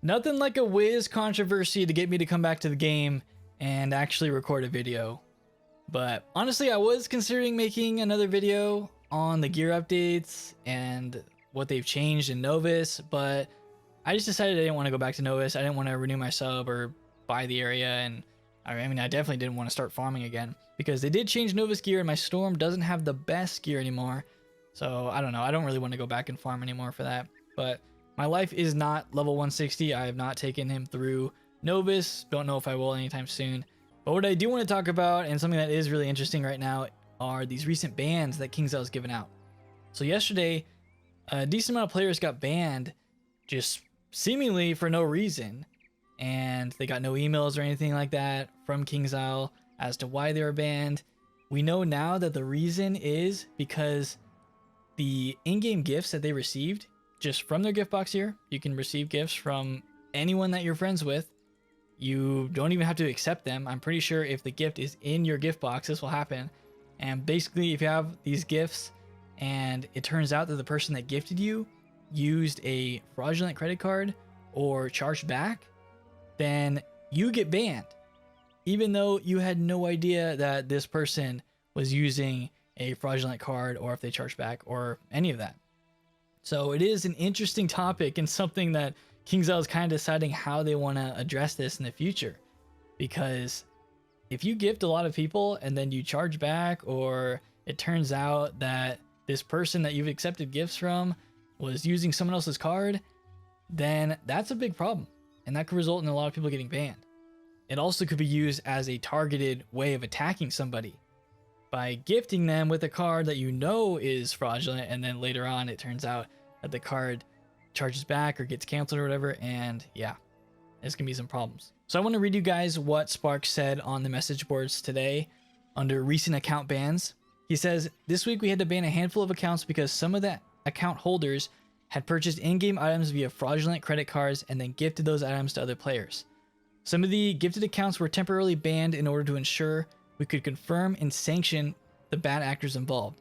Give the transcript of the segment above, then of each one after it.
Nothing like a Wiz controversy to get me to come back to the game and actually record a video. But honestly, I was considering making another video on the gear updates and what they've changed in Novus, but I just decided I didn't want to go back to Novus. I didn't want to renew my sub or buy the area, and I mean, I definitely didn't want to start farming again because they did change Novus gear and my Storm doesn't have the best gear anymore. So I don't know. I don't really want to go back and farm anymore for that. But my life is not level 160. I have not taken him through Novus. Don't know if I will anytime soon. But what I do want to talk about, and something that is really interesting right now, are these recent bans that KingsIsle has given out. So yesterday, a decent amount of players got banned just seemingly for no reason. And they got no emails or anything like that from KingsIsle as to why they were banned. We know now that the reason is because the in-game gifts that they received just from their gift box here, you can receive gifts from anyone that you're friends with. You don't even have to accept them. I'm pretty sure if the gift is in your gift box, this will happen. And basically, if you have these gifts and it turns out that the person that gifted you used a fraudulent credit card or charged back, then you get banned, even though you had no idea that this person was using a fraudulent card or if they charged back or any of that. So it is an interesting topic and something that KingsIsle is kind of deciding how they want to address this in the future. Because if you gift a lot of people and then you charge back, or it turns out that this person that you've accepted gifts from was using someone else's card, then that's a big problem. And that could result in a lot of people getting banned. It also could be used as a targeted way of attacking somebody by gifting them with a card that you know is fraudulent, and then later on it turns out that the card charges back or gets canceled or whatever, and yeah, there's gonna be some problems. So I want to read you guys what Spark said on the message boards today under recent account bans. He says, "This week we had to ban a handful of accounts because some of the account holders had purchased in-game items via fraudulent credit cards and then gifted those items to other players. Some of the gifted accounts were temporarily banned in order to ensure we could confirm and sanction the bad actors involved.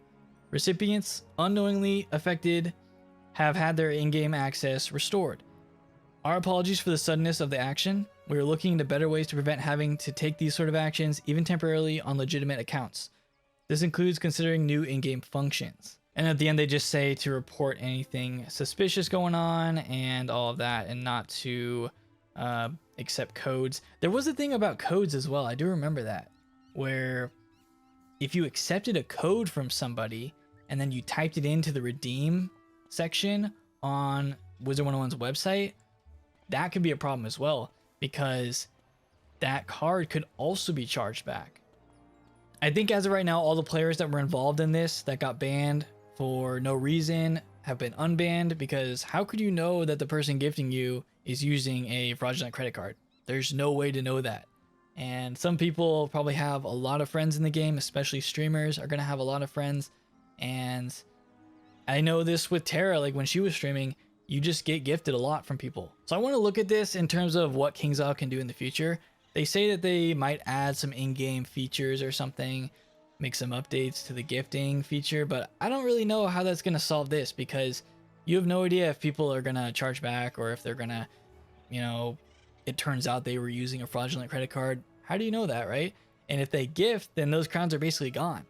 Recipients unknowingly affected have had their in-game access restored. Our apologies for the suddenness of the action. We are looking into better ways to prevent having to take these sort of actions, even temporarily, on legitimate accounts. This includes considering new in-game functions." And at the end, they just say to report anything suspicious going on and all of that, and not to accept codes. There was a thing about codes as well. I do remember that, where if you accepted a code from somebody and then you typed it into the redeem section on Wizard101's website, that could be a problem as well, because that card could also be charged back. I think as of right now, all the players that were involved in this that got banned for no reason have been unbanned, because how could you know that the person gifting you is using a fraudulent credit card? There's no way to know that. And some people probably have a lot of friends in the game, especially streamers are going to have a lot of friends. And I know this with Tara, like when she was streaming, you just get gifted a lot from people. So I want to look at this in terms of what KingsIsle can do in the future. They say that they might add some in-game features or something, make some updates to the gifting feature, but I don't really know how that's going to solve this, because you have no idea if people are going to charge back or if they're going to, you know, it turns out they were using a fraudulent credit card. How do you know that, right? And if they gift, then those crowns are basically gone.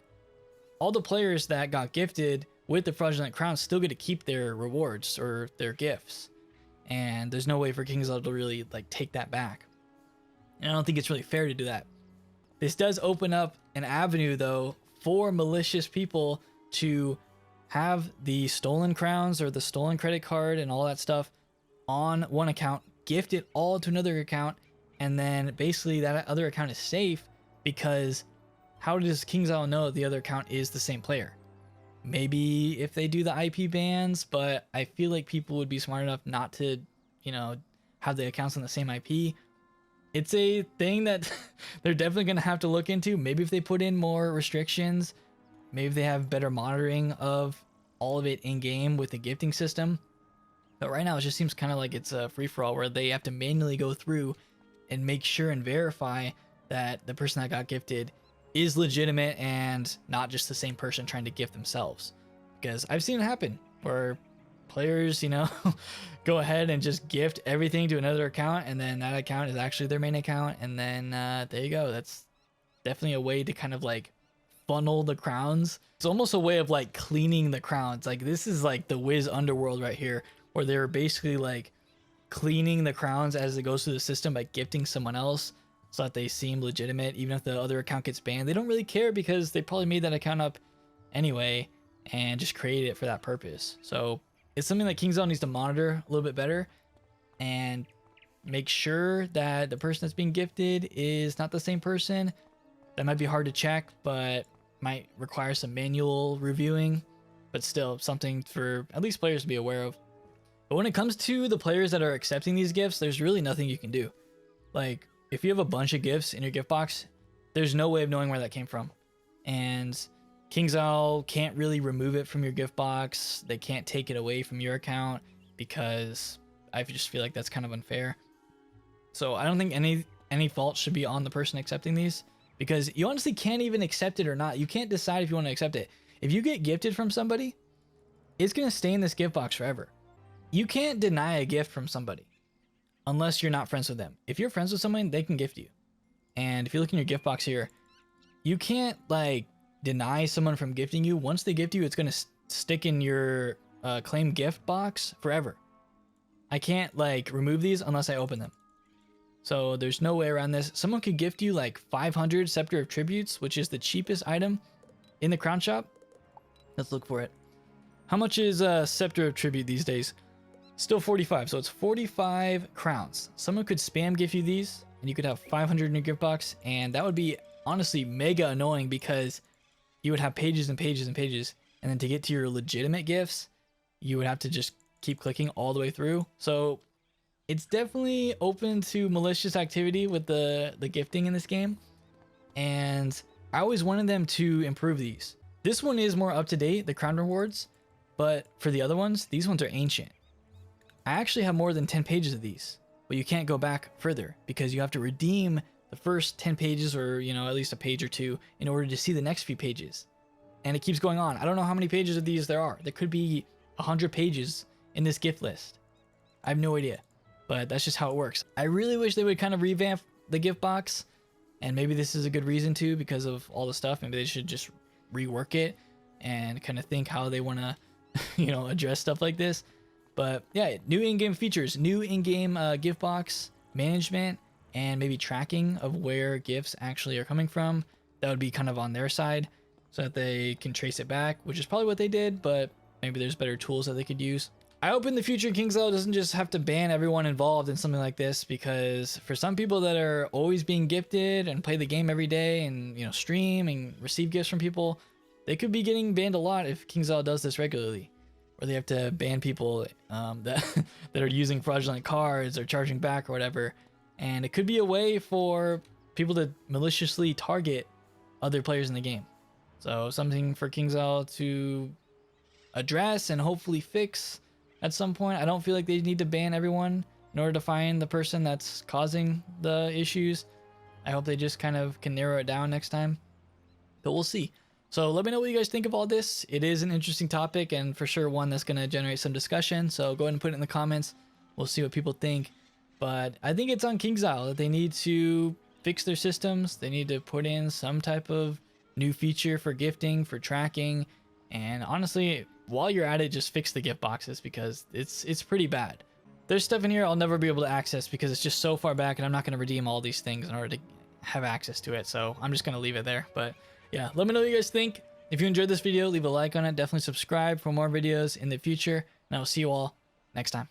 All the players that got gifted with the fraudulent crowns still get to keep their rewards or their gifts. And there's no way for KingsIsle to really like take that back. And I don't think it's really fair to do that. This does open up an avenue though for malicious people to have the stolen crowns or the stolen credit card and all that stuff on one account, gift it all to another account, and then basically that other account is safe, because how does KingsIsle know the other account is the same player? Maybe if they do the IP bans, but I feel like people would be smart enough not to, you know, have the accounts on the same IP. It's a thing that they're definitely going to have to look into. Maybe if they put in more restrictions, maybe if they have better monitoring of all of it in game with the gifting system. But right now it just seems kind of like it's a free-for-all where they have to manually go through and make sure and verify that the person that got gifted is legitimate and not just the same person trying to gift themselves. Because I've seen it happen where players, you know, go ahead and just gift everything to another account, and then that account is actually their main account, and then there you go. That's definitely a way to kind of like funnel the crowns. It's almost a way of like cleaning the crowns. Like this is like the Wiz underworld right here, where they're basically like cleaning the crowns as it goes through the system by gifting someone else so that they seem legitimate. Even if the other account gets banned, they don't really care because they probably made that account up anyway and just created it for that purpose. So it's something that KingsIsle needs to monitor a little bit better and make sure that the person that's being gifted is not the same person. That might be hard to check, but might require some manual reviewing, but still something for at least players to be aware of. But when it comes to the players that are accepting these gifts, there's really nothing you can do. Like if you have a bunch of gifts in your gift box, there's no way of knowing where that came from. And KingsIsle can't really remove it from your gift box. They can't take it away from your account because I just feel like that's kind of unfair. So I don't think any fault should be on the person accepting these, because you honestly can't even accept it or not. You can't decide if you want to accept it. If you get gifted from somebody, it's going to stay in this gift box forever. You can't deny a gift from somebody unless you're not friends with them. If you're friends with someone, they can gift you. And if you look in your gift box here, you can't like deny someone from gifting you. Once they gift you, it's going to stick in your claim gift box forever. I can't like remove these unless I open them. So there's no way around this. Someone could gift you like 500 Scepter of Tributes, which is the cheapest item in the crown shop. Let's look for it. How much is Scepter of Tribute these days? Still 45, so it's 45 crowns. Someone could spam gift you these, and you could have 500 in your gift box, and that would be honestly mega annoying because you would have pages and pages and pages, and then to get to your legitimate gifts, you would have to just keep clicking all the way through. So it's definitely open to malicious activity with the gifting in this game, and I always wanted them to improve these. This one is more up to date, the crown rewards, but for the other ones, these ones are ancient. I actually have more than 10 pages of these, but you can't go back further because you have to redeem the first 10 pages, or you know, at least a page or two, in order to see the next few pages. And it keeps going on. I don't know how many pages of these there are. There could be 100 pages in this gift list. I have no idea, but that's just how it works. I really wish they would kind of revamp the gift box, and maybe this is a good reason to, because of all the stuff. Maybe they should just rework it and kind of think how they want to you know, address stuff like this. But yeah, new in-game features, new in-game gift box management, and maybe tracking of where gifts actually are coming from. That would be kind of on their side so that they can trace it back, which is probably what they did, but maybe there's better tools that they could use. I hope in the future KingsIsle doesn't just have to ban everyone involved in something like this, because for some people that are always being gifted and play the game every day and, you know, stream and receive gifts from people, they could be getting banned a lot if KingsIsle does this regularly. Or they have to ban people that are using fraudulent cards or charging back or whatever. And it could be a way for people to maliciously target other players in the game. So something for KingsIsle to address and hopefully fix at some point. I don't feel like they need to ban everyone in order to find the person that's causing the issues. I hope they just kind of can narrow it down next time. But we'll see. So let me know what you guys think of all this. It is an interesting topic, and for sure one that's going to generate some discussion. So go ahead and put it in the comments. We'll see what people think. But I think it's on KingsIsle that they need to fix their systems. They need to put in some type of new feature for gifting, for tracking. And honestly, while you're at it, just fix the gift boxes, because it's pretty bad. There's stuff in here I'll never be able to access because it's just so far back, and I'm not going to redeem all these things in order to have access to it. So I'm just going to leave it there. But yeah, let me know what you guys think. If you enjoyed this video, leave a like on it. Definitely subscribe for more videos in the future. And I will see you all next time.